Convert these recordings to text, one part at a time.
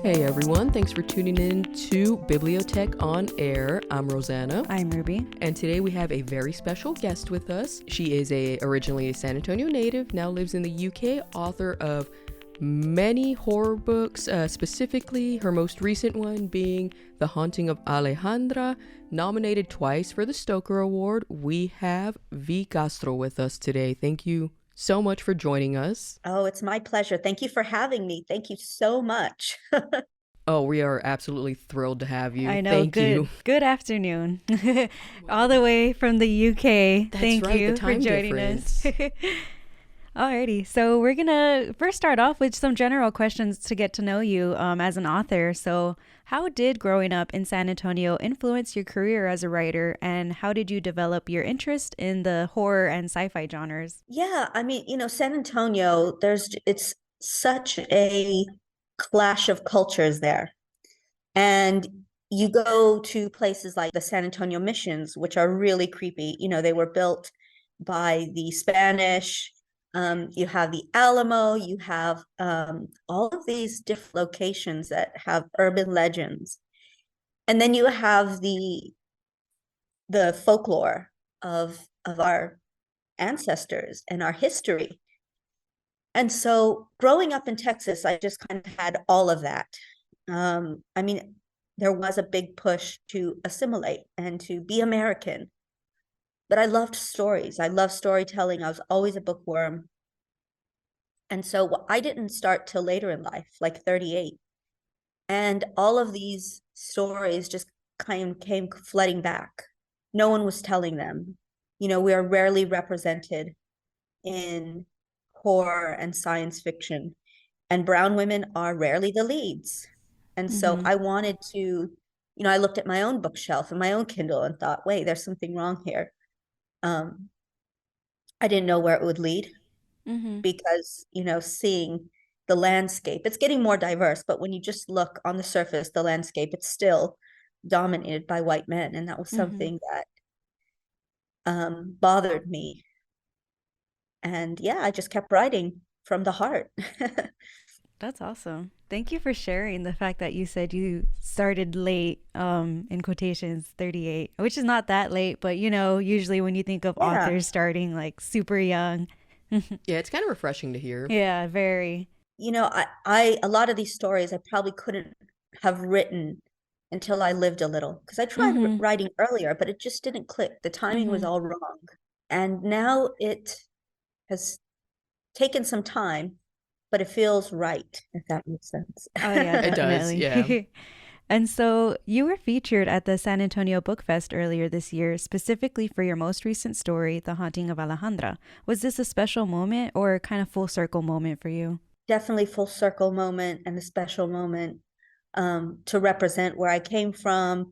Hey everyone, thanks for tuning in to BiblioTech on Air. I'm Rosanna. I'm Ruby. And today we have a very special guest with us. She is originally a San Antonio native, now lives in the UK, author of many horror books, specifically her most recent one being The Haunting of Alejandra, nominated twice for the Stoker Award. We have Castro with us today. Thank you so much for joining us. Oh, it's my pleasure. Thank you for having me. Thank you so much. Oh, we are absolutely thrilled to have you. I know. Thank you. Good afternoon. All the way from the UK. That's Thank right, you the time for joining difference. us. Alrighty, so we're gonna first start off with some general questions to get to know you as an author. So, how did growing up in San Antonio influence your career as a writer, and how did you develop your interest in the horror and sci-fi genres? Yeah, I mean, San Antonio, it's such a clash of cultures there. And you go to places like the San Antonio missions, which are really creepy. They were built by the Spanish. You have the Alamo, you have all of these different locations that have urban legends. And then you have the folklore of our ancestors and our history. And so growing up in Texas, I just kind of had all of that. I mean, there was a big push to assimilate and to be American. But I loved stories. I loved storytelling. I was always a bookworm. And so I didn't start till later in life, like 38. And all of these stories just kind of came flooding back. No one was telling them. We are rarely represented in horror and science fiction, and brown women are rarely the leads. And so Mm-hmm. I wanted to, I looked at my own bookshelf and my own Kindle and thought, wait, there's something wrong here. I didn't know where it would lead Mm-hmm. because, seeing the landscape, it's getting more diverse, but when you just look on the surface, the landscape, it's still dominated by white men. And that was Mm-hmm. something that bothered me. And yeah, I just kept writing from the heart. That's awesome. Thank you for sharing the fact that you said you started late, in quotations, 38, which is not that late, but usually when you think of Yeah. authors starting like super young. Yeah, it's kind of refreshing to hear. Yeah, very. I a lot of these stories I probably couldn't have written until I lived a little, because I tried Mm-hmm. writing earlier, but it just didn't click. The timing was Mm-hmm. all wrong. And now it has taken some time, but it feels right, if that makes sense. Oh, yeah, It does, yeah. definitely. And so you were featured at the San Antonio Book Fest earlier this year, specifically for your most recent story, The Haunting of Alejandra. Was this a special moment or kind of full circle moment for you? Definitely full circle moment and a special moment, to represent where I came from,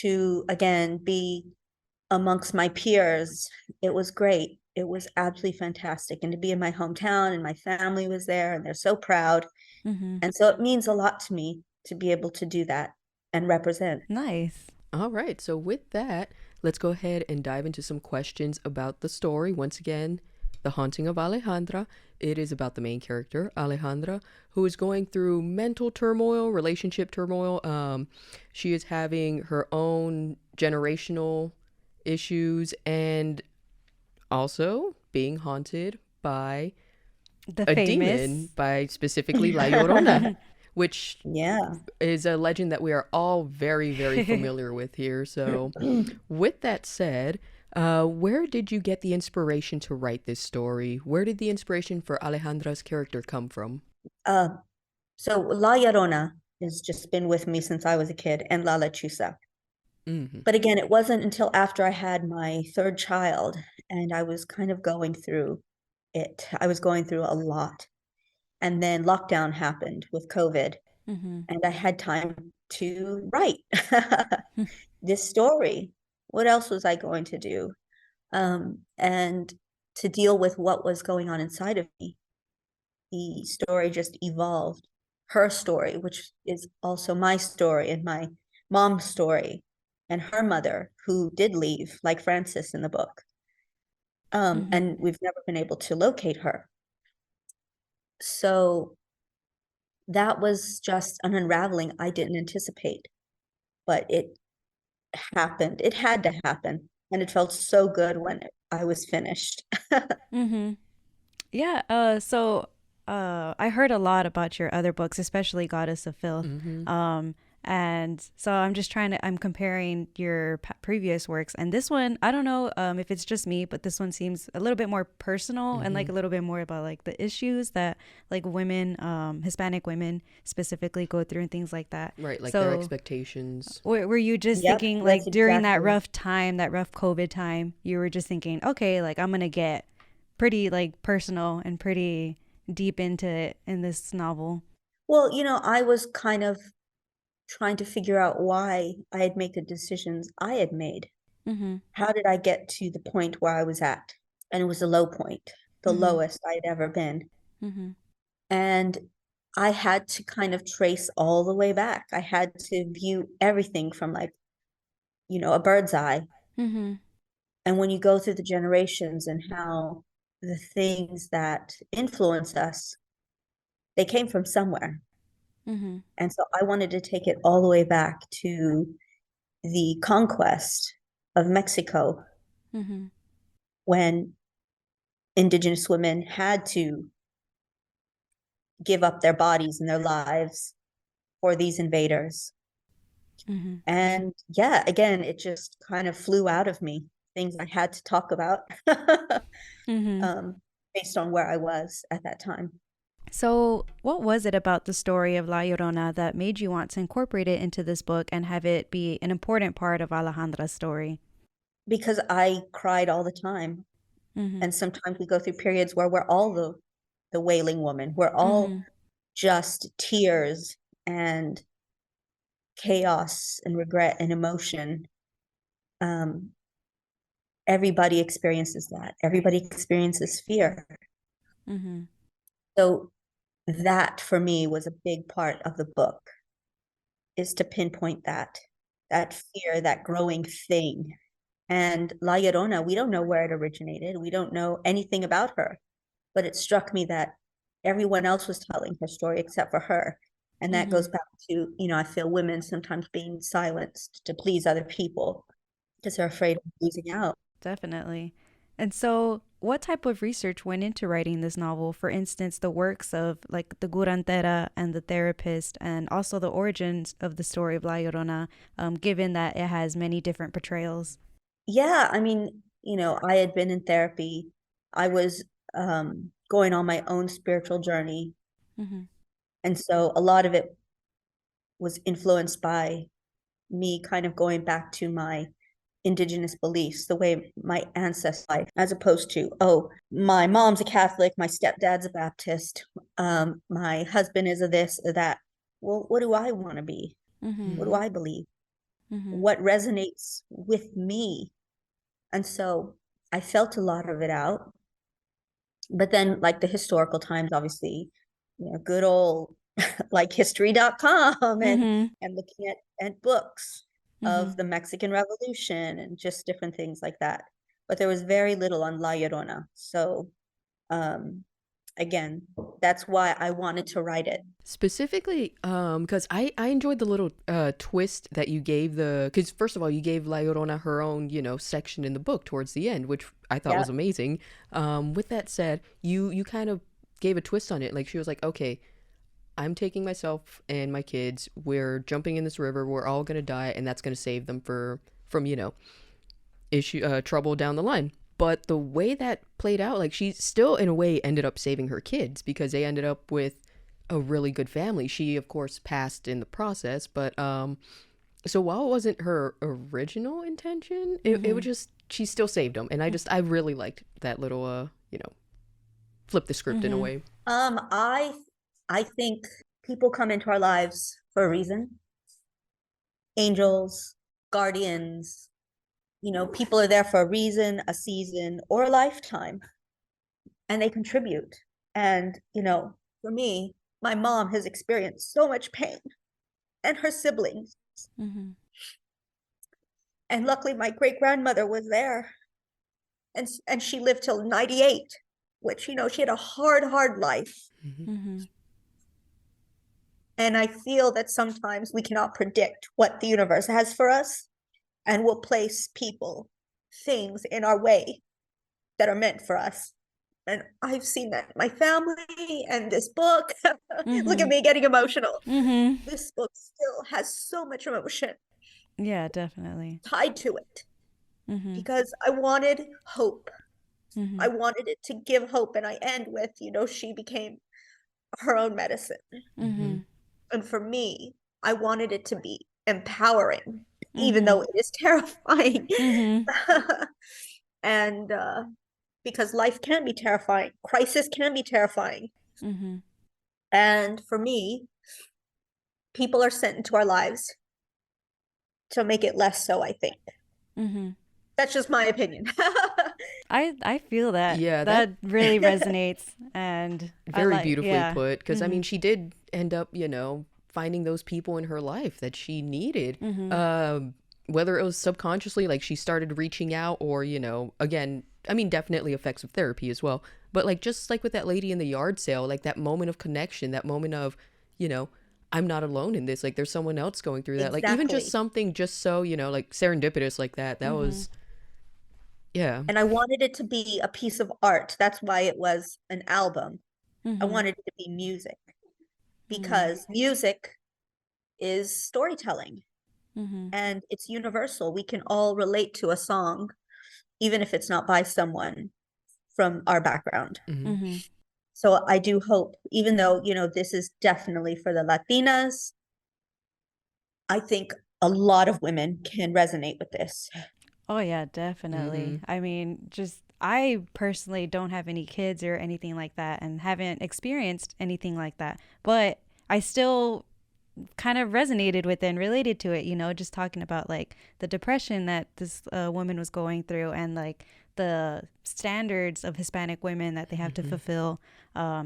to again be amongst my peers. It was great. It was absolutely fantastic. And to be in my hometown and my family was there and they're so proud. Mm-hmm. And so it means a lot to me to be able to do that and represent. Nice. All right, so with that, let's go ahead and dive into some questions about the story. Once again, The Haunting of Alejandra. It is about the main character, Alejandra, who is going through mental turmoil, relationship turmoil. She is having her own generational issues and also being haunted by The a famous. demon, by specifically La Llorona, which Yeah. is a legend that we are all very, very familiar with here. So, with that said, where did you get the inspiration to write this story? Where did the inspiration for Alejandra's character come from? Uh, so La Llorona has just been with me since I was a kid, and La Lechuza. Hmm. But again, it wasn't until after I had my third child and I was kind of going through it. I was going through a lot. And then lockdown happened with COVID, Mm-hmm. and I had time to write this story. What else was I going to do? And to deal with what was going on inside of me, the story just evolved. Her story, which is also my story and my mom's story, and her mother, who did leave, like Frances in the book. Mm-hmm. And we've never been able to locate her. So that was just an unraveling I didn't anticipate, but it happened. It had to happen. And it felt so good when I was finished. Mm-hmm. Yeah, I heard a lot about your other books, especially Goddess of Filth. Mm-hmm. Um, and so I'm comparing your previous works, and this one, I don't know if it's just me, but this one seems a little bit more personal and Mm-hmm. like a little bit more about like the issues that like women, Hispanic women specifically go through and things like that. Right, like their So expectations. were you just Yep, thinking that's like during that exactly. rough time, that rough COVID time, you were just thinking, okay, like I'm gonna get pretty like personal and pretty deep into it in this novel. Well, I was kind of trying to figure out why I had made the decisions I had made. Mm-hmm. How did I get to the point where I was at? And it was a low point, the Mm-hmm. lowest I had ever been. Mm-hmm. And I had to kind of trace all the way back. I had to view everything from like, a bird's eye. Mm-hmm. And when you go through the generations and how the things that influence us, they came from somewhere. Mm-hmm. And so I wanted to take it all the way back to the conquest of Mexico Mm-hmm. when indigenous women had to give up their bodies and their lives for these invaders. Mm-hmm. And yeah, again, it just kind of flew out of me, things I had to talk about Mm-hmm. um, based on where I was at that time. So, what was it about the story of La Llorona that made you want to incorporate it into this book and have it be an important part of Alejandra's story? Because I cried all the time. Mm-hmm. And sometimes we go through periods where we're all the wailing woman. We're all Mm-hmm. just tears and chaos and regret and emotion. Um, everybody experiences that. Everybody experiences fear. Mm-hmm. So that for me was a big part of the book, is to pinpoint that fear, that growing thing. And La Llorona, we don't know where it originated. We don't know anything about her, but it struck me that everyone else was telling her story except for her. And that Mm-hmm. goes back to, I feel women sometimes being silenced to please other people because they're afraid of losing out. Definitely. And so, what type of research went into writing this novel? For instance, the works of like the curandera and the therapist, and also the origins of the story of La Llorona, given that it has many different portrayals. Yeah, I mean, I had been in therapy. I was going on my own spiritual journey. Mm-hmm. And so a lot of it was influenced by me kind of going back to my indigenous beliefs, the way my ancestors life, as opposed to, oh, my mom's a Catholic, my stepdad's a Baptist, my husband is a this or that. Well, what do I want to be? Mm-hmm. What do Mm-hmm. I believe? Mm-hmm. What resonates with me? And so I felt a lot of it out. But then, like the historical times, obviously, good old like history.com Mm-hmm. and looking at books Mm-hmm. of the Mexican Revolution and just different things like that. But there was very little on La Llorona. So um, again, that's why I wanted to write it. Specifically, because I enjoyed the little twist that you gave because first of all, you gave La Llorona her own, section in the book towards the end, which I thought Yeah. was amazing. With that said, you kind of gave a twist on it. Like she was like, okay, I'm taking myself and my kids. We're jumping in this river. We're all gonna die, and that's gonna save them from trouble down the line. But the way that played out, like she still in a way ended up saving her kids because they ended up with a really good family. She of course passed in the process, but so while it wasn't her original intention, it Mm-hmm. was just she still saved them, and I really liked that little flip the script in a Mm-hmm. way. I think people come into our lives for a reason. Angels, guardians, people are there for a reason, a season, or a lifetime, and they contribute. And, for me, my mom has experienced so much pain and her siblings. Mm-hmm. And luckily, my great grandmother was there and she lived till 98, which, she had a hard life. Mm-hmm. Mm-hmm. And I feel that sometimes we cannot predict what the universe has for us and will place people, things in our way that are meant for us. And I've seen that in my family and this book. Look at me getting emotional. This book still has so much emotion Yeah, definitely. tied to it because I wanted hope. I wanted it to give hope. And I end with, she became her own medicine. And for me, I wanted it to be empowering, even though it is terrifying. And because life can be terrifying, crisis can be terrifying. And for me, people are sent into our lives to make it less so, I think. That's just my opinion. I feel that. Yeah, that really resonates, and very beautifully yeah. put. Because I mean, she did end up, finding those people in her life that she needed. Whether it was subconsciously, like she started reaching out, or again, I mean, definitely effects of therapy as well. But like just like with that lady in the yard sale, like that moment of connection, that moment of, I'm not alone in this. Like there's someone else going through that. Like even just something just so, like serendipitous like that. That was, yeah. And I wanted it to be a piece of art. That's why it was an album. I wanted it to be music because music is storytelling and it's universal. We can all relate to a song, even if it's not by someone from our background. So I do hope, even though, this is definitely for the Latinas, I think a lot of women can resonate with this. Oh yeah, definitely. I mean, just I personally don't have any kids or anything like that and haven't experienced anything like that. But I still kind of resonated with it and related to it, just talking about like the depression that this woman was going through and like the standards of Hispanic women that they have to fulfill,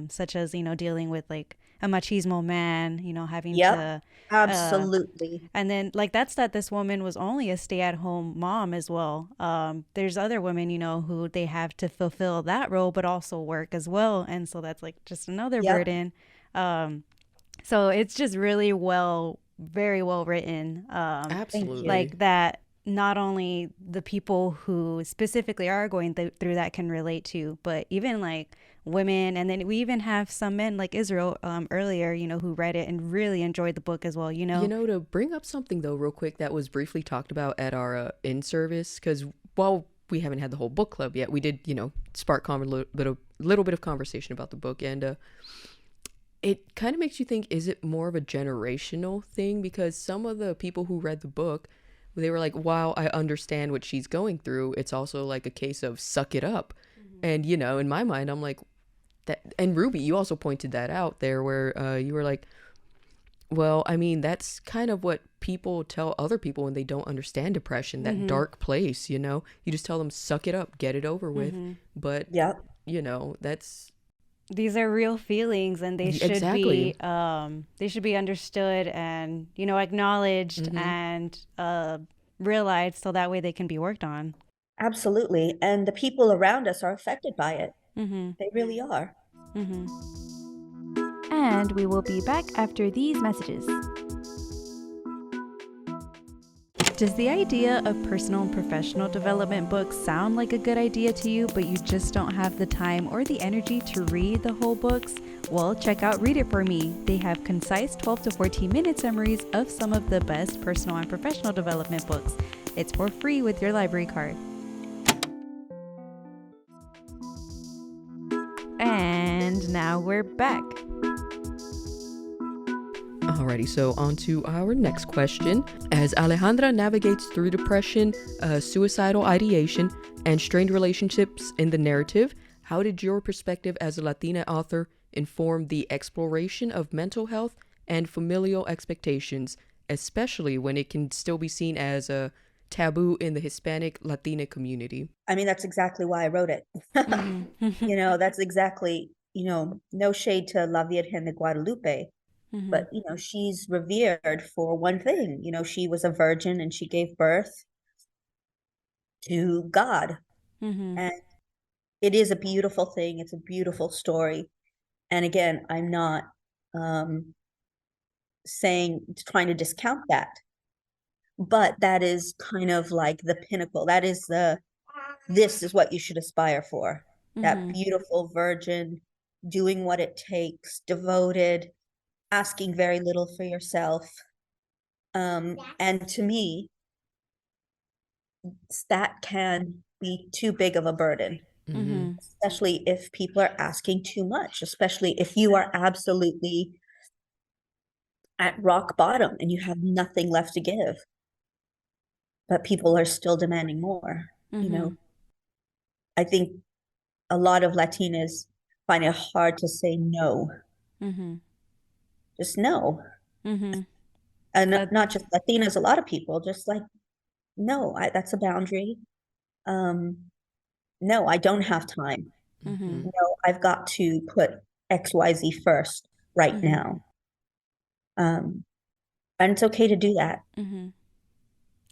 such as, dealing with like a machismo man, having to absolutely. And then like that's that this woman was only a stay-at-home mom as well. There's other women, who they have to fulfill that role but also work as well. And so that's like just another burden. So it's just really very well written. Absolutely. Like that not only the people who specifically are going through that can relate to, but even like women. And then we even have some men like Israel earlier, who read it and really enjoyed the book as well, To bring up something though real quick that was briefly talked about at our in-service, because while we haven't had the whole book club yet, we did, spark a little bit of conversation about the book. And it kind of makes you think, is it more of a generational thing? Because some of the people who read the book, they were like, while I understand what she's going through, it's also like a case of suck it up. And, in my mind, I'm like, that. And Ruby, you also pointed that out there where you were like, well, I mean, that's kind of what people tell other people when they don't understand depression, that dark place, you just tell them, suck it up, get it over with. But, that's... These are real feelings and they should be understood and, acknowledged and realized so that way they can be worked on. Absolutely. And the people around us are affected by it. They really are. And we will be back after these messages. Does the idea of personal and professional development books sound like a good idea to you, but you just don't have the time or the energy to read the whole books? Well, check out Read It For Me. They have concise 12 to 14 minute summaries of some of the best personal and professional development books. It's for free with your library card. And now we're back. Alrighty, so on to our next question. As Alejandra navigates through depression, suicidal ideation, and strained relationships in the narrative, how did your perspective as a Latina author inform the exploration of mental health and familial expectations, especially when it can still be seen as a taboo in the Hispanic Latina community? I mean, that's exactly why I wrote it. That's exactly, no shade to La Virgen de Guadalupe. But, she's revered for one thing. She was a virgin and she gave birth to God. And it is a beautiful thing. It's a beautiful story. And again, I'm not trying to discount that. But that is kind of like the pinnacle. That is this is what you should aspire for. That beautiful virgin doing what it takes, devoted, asking very little for yourself. And to me, that can be too big of a burden, especially if people are asking too much, especially if you are absolutely at rock bottom and you have nothing left to give, but people are still demanding more. I think a lot of Latinas find it hard to say no. Just no. And not just Latinas, a lot of people just like, no, that's a boundary. No, I don't have time. No, I've got to put XYZ first right now. And it's okay to do that.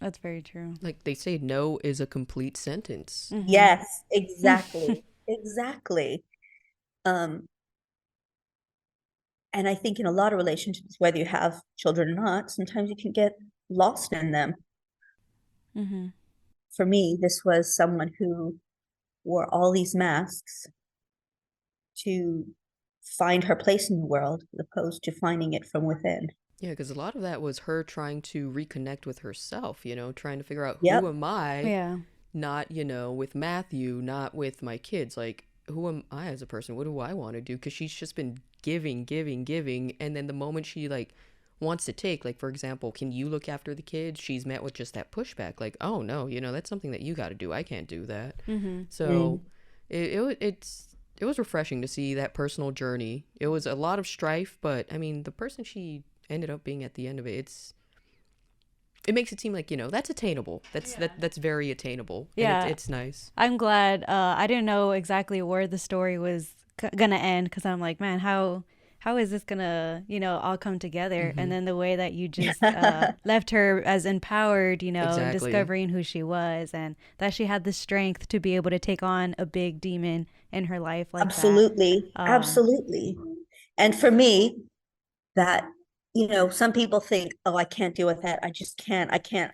That's very true. Like they say, no is a complete sentence. Yes, exactly. Exactly. And I think in a lot of relationships, whether you have children or not, sometimes you can get lost in them. For me, this was someone who wore all these masks to find her place in the world, as opposed to finding it from within. Yeah, because a lot of that was her trying to reconnect with herself, trying to figure out Yep. who am I? Yeah. Not, with Matthew, not with my kids. Like, who am I as a person? What do I want to do? Because she's just been giving. And then the moment she, like, wants to take, like, for example, can you look after the kids? She's met with just that pushback. Like, oh, no, that's something that you got to do. I can't do that. So it was refreshing to see that personal journey. It was a lot of strife, but, I mean, the person she ended up being at the end of it, it makes it seem like that's attainable. That's very attainable. Yeah, and it's nice. I'm glad. I didn't know exactly where the story was gonna end, because I'm like, man, how is this gonna all come together? And then the way that you just left her as empowered, Exactly. discovering who she was, and that she had the strength to be able to take on a big demon in her life like Absolutely. that. Absolutely. And for me, that some people think, oh, I can't deal with that. I just can't. I can't.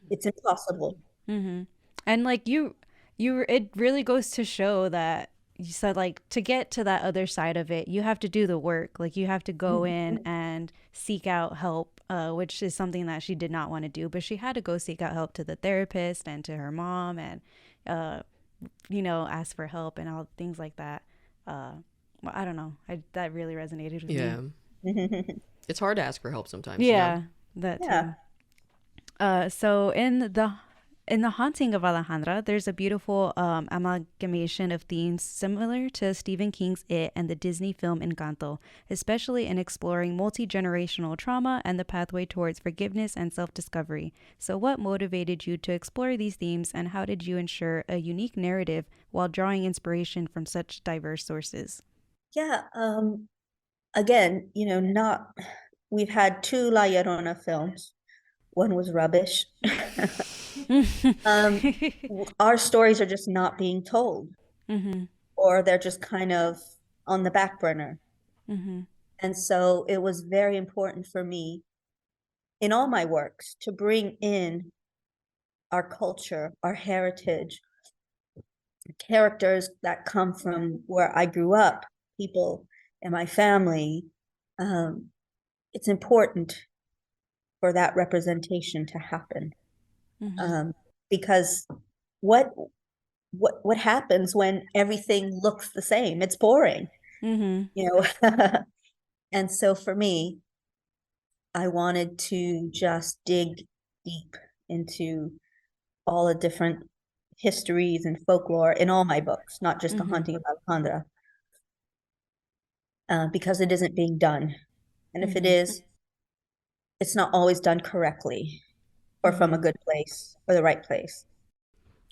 It's impossible. And like you it really goes to show that you said, like, to get to that other side of it, you have to do the work. Like, you have to go in and seek out help, which is something that she did not want to do, but she had to go seek out help to the therapist and to her mom, and ask for help and all things like that. Well, I don't know, that really resonated with me. Yeah. It's hard to ask for help sometimes. Yeah, that too. So in the Haunting of Alejandra, there's a beautiful amalgamation of themes similar to Stephen King's It and the Disney film Encanto, especially in exploring multi-generational trauma and the pathway towards forgiveness and self-discovery. So what motivated you to explore these themes, and how did you ensure a unique narrative while drawing inspiration from such diverse sources? Yeah. Again, we've had 2 La Llorona films. One was rubbish. Our stories are just not being told, or they're just kind of on the back burner. And so it was very important for me in all my works to bring in our culture, our heritage, characters that come from where I grew up, people in my family. It's important for that representation to happen. Because what happens when everything looks the same? It's boring. And so for me, I wanted to just dig deep into all the different histories and folklore in all my books, not just The Haunting of Alejandra, because it isn't being done. And if it is, it's not always done correctly or from a good place or the right place.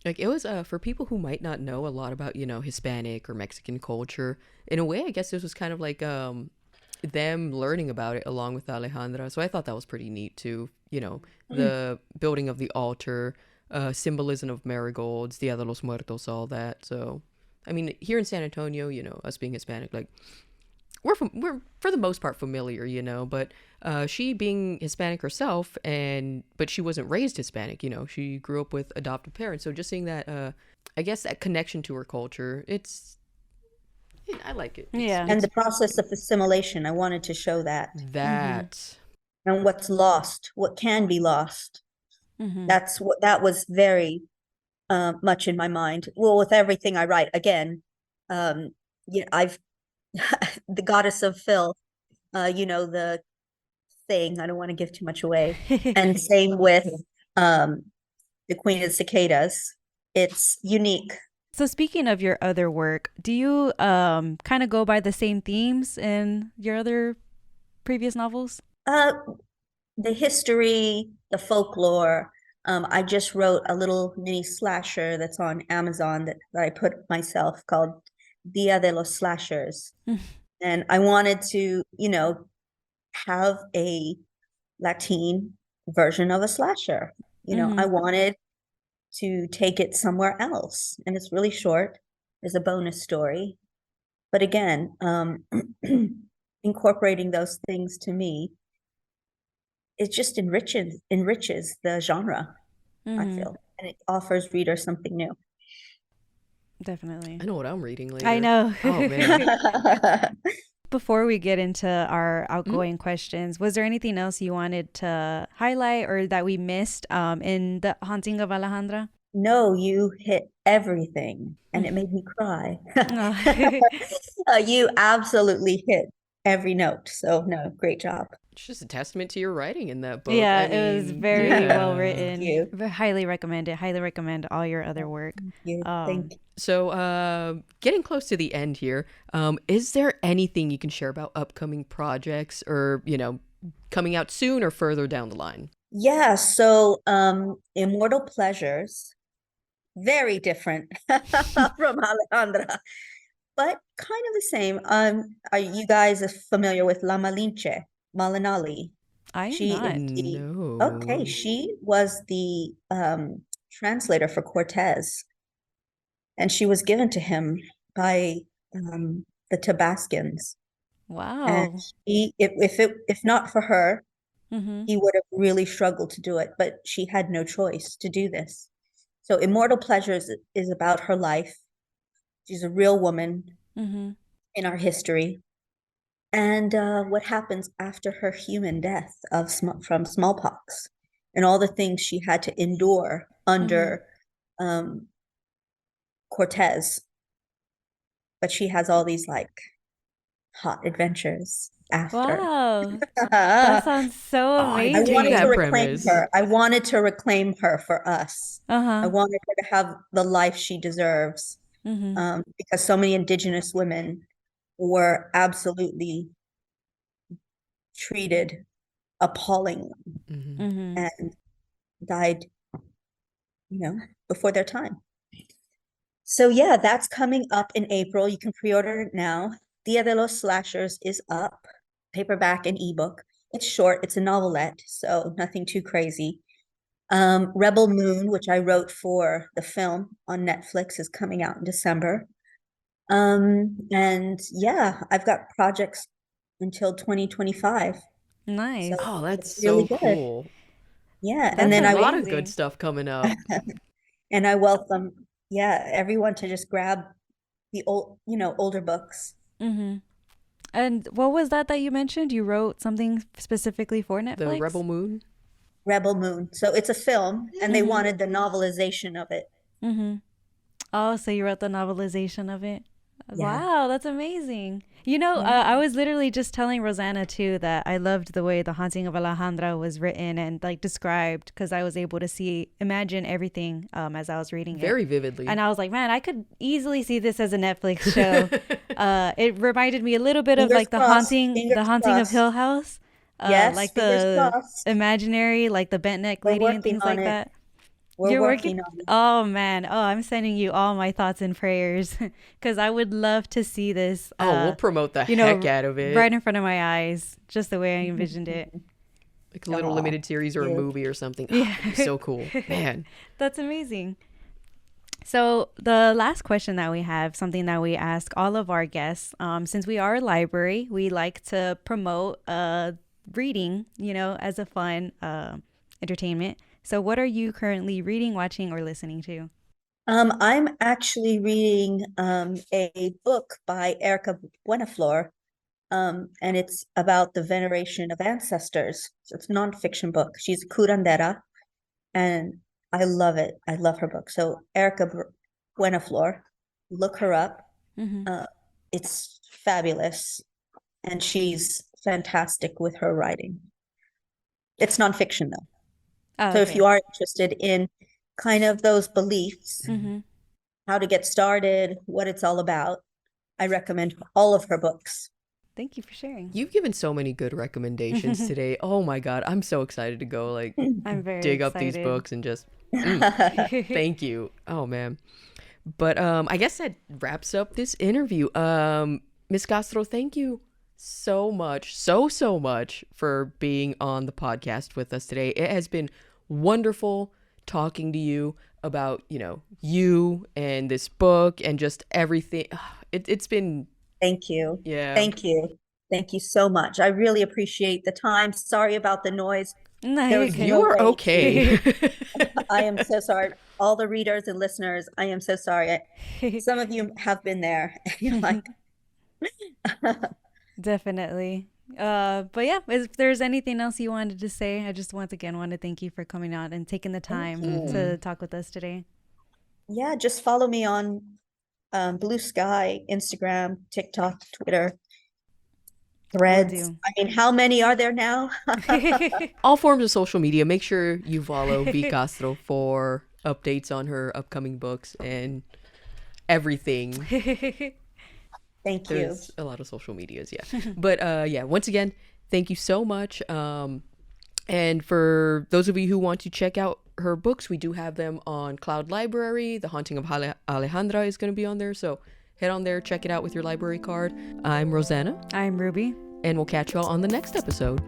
Like, it was for people who might not know a lot about Hispanic or Mexican culture. In a way, I guess this was kind of like them learning about it along with Alejandra. So I thought that was pretty neat too. The building of the altar, symbolism of marigolds, Dia de los Muertos, all that. So I mean, here in San Antonio, us being Hispanic, like, we're for the most part familiar, you know, but she being Hispanic herself, but she wasn't raised Hispanic, you know, she grew up with adopted parents. So just seeing that, I guess that connection to her culture, I like it. Yeah. And the process of assimilation, I wanted to show that. That. And what's lost, what can be lost. Mm-hmm. That was very much in my mind. Well, with everything I write, again, I've the goddess of Phil, the thing. I don't want to give too much away. And same with the Queen of Cicadas. It's unique. So speaking of your other work, do you kind of go by the same themes in your other previous novels? The history, the folklore. I just wrote a little mini slasher that's on Amazon that I put myself called Dia de los Slashers. And I wanted to, have a Latin version of a slasher. I wanted to take it somewhere else. And it's really short. There's a bonus story. But again, incorporating those things to me, it just enriches the genre, I feel. And it offers readers something new. Definitely. I know what I'm reading later. I know. Oh, man. Before we get into our outgoing questions, was there anything else you wanted to highlight or that we missed in The Haunting of Alejandra? No, you hit everything, and it made me cry. You absolutely hit every note. So, no, great job. It's just a testament to your writing in that book. Yeah, it was very well written. Thank you. Highly recommend it. Highly recommend all your other work. Thank you. Thank you. So, getting close to the end here, is there anything you can share about upcoming projects or, coming out soon or further down the line? Yeah, so Immortal Pleasures, very different from Alejandra, but kind of the same. Are you guys familiar with La Malinche, Malinali? I'm She not. No. Okay, she was the translator for Cortez, and she was given to him by the Tabascans. Wow. And if not for her, he would have really struggled to do it, but she had no choice to do this. So Immortal Pleasures is about her life. She's a real woman in our history. And what happens after her human death from smallpox and all the things she had to endure under Cortez. But she has all these hot adventures after. Wow. That sounds so amazing. I wanted that to reclaim premise. her. I wanted to reclaim her for us. I Uh-huh. wanted her to have the life she deserves. Because so many Indigenous women were absolutely treated appallingly and died, before their time. So yeah, that's coming up in April. You can pre-order it now. Dia de los Slashers is up, paperback and ebook. It's short, it's a novelette, so nothing too crazy. Rebel Moon, which I wrote for the film on Netflix, is coming out in December. And yeah, I've got projects until 2025. Nice. So Oh, that's it's really so good. cool. Yeah, That's and then A lot amazing. of good stuff coming up. and I welcome everyone to just grab the older books. And what was that you mentioned? You wrote something specifically for Netflix? The Rebel Moon. Rebel Moon. So it's a film, and they wanted the novelization of it. Oh, so you wrote the novelization of it? Yeah. Wow, that's amazing. I was literally just telling Rosanna too that I loved the way The Haunting of Alejandra was written and described, because I was able to imagine everything as I was reading it. Very vividly. And I was like, man, I could easily see this as a Netflix show. It reminded me a little bit of Fingers the crossed, Haunting fingers of crossed. Hill House. Yes, Like fingers the crossed. imaginary, like the bent neck We're lady and working things on like it. that. We're You're working on it. Oh man, I'm sending you all my thoughts and prayers because I would love to see this. We'll promote the heck out of it. Right in front of my eyes, just the way I envisioned it. Like a little limited series or a movie or something. Oh, Yeah. that'd be so cool. Man. That's amazing. So the last question that we have, something that we ask all of our guests, since we are a library, we like to promote reading, as a fun entertainment. So what are you currently reading, watching, or listening to? I'm actually reading a book by Erica Buenaflor, and it's about the veneration of ancestors. So it's a nonfiction book. She's a curandera, and I love it. I love her book. So Erica Buenaflor, look her up. Mm-hmm. It's fabulous, and she's fantastic with her writing. It's nonfiction though. Oh, So if okay. you are interested in kind of those beliefs, Mm-hmm. how to get started, what it's all about, I recommend all of her books. Thank you for sharing. You've given so many good recommendations today. Oh my God, I'm so excited to go like I'm very dig up these excited. books and just thank you. Oh man. But I guess that wraps up this interview. Miss Castro, thank you so much, so much for being on the podcast with us today. It has been wonderful talking to you about, you and this book and just everything. It's been, Thank you. yeah. Thank you. Thank you so much. I really appreciate the time. Sorry about the noise. No, There you're was You no are way to. okay. I am so sorry. All the readers and listeners, I am so sorry. good. Some of you have been there. You're like, Definitely. But yeah, if there's anything else you wanted to say, I just once again want to thank you for coming out and taking the thank time you. to talk with us today. Yeah, just follow me on Blue Sky, Instagram, TikTok, Twitter, Will Threads. do. I mean, how many are there now? All forms of social media. Make sure you follow V Castro for updates on her upcoming books and everything. Thank you. There's a lot of social medias, yeah. But yeah, once again, thank you so much. And for those of you who want to check out her books, we do have them on cloudLibrary. The Haunting of Alejandra is going to be on there, so head on there, check it out with your library card. I'm Rosanna, I'm Ruby. and we'll catch y'all on the next episode.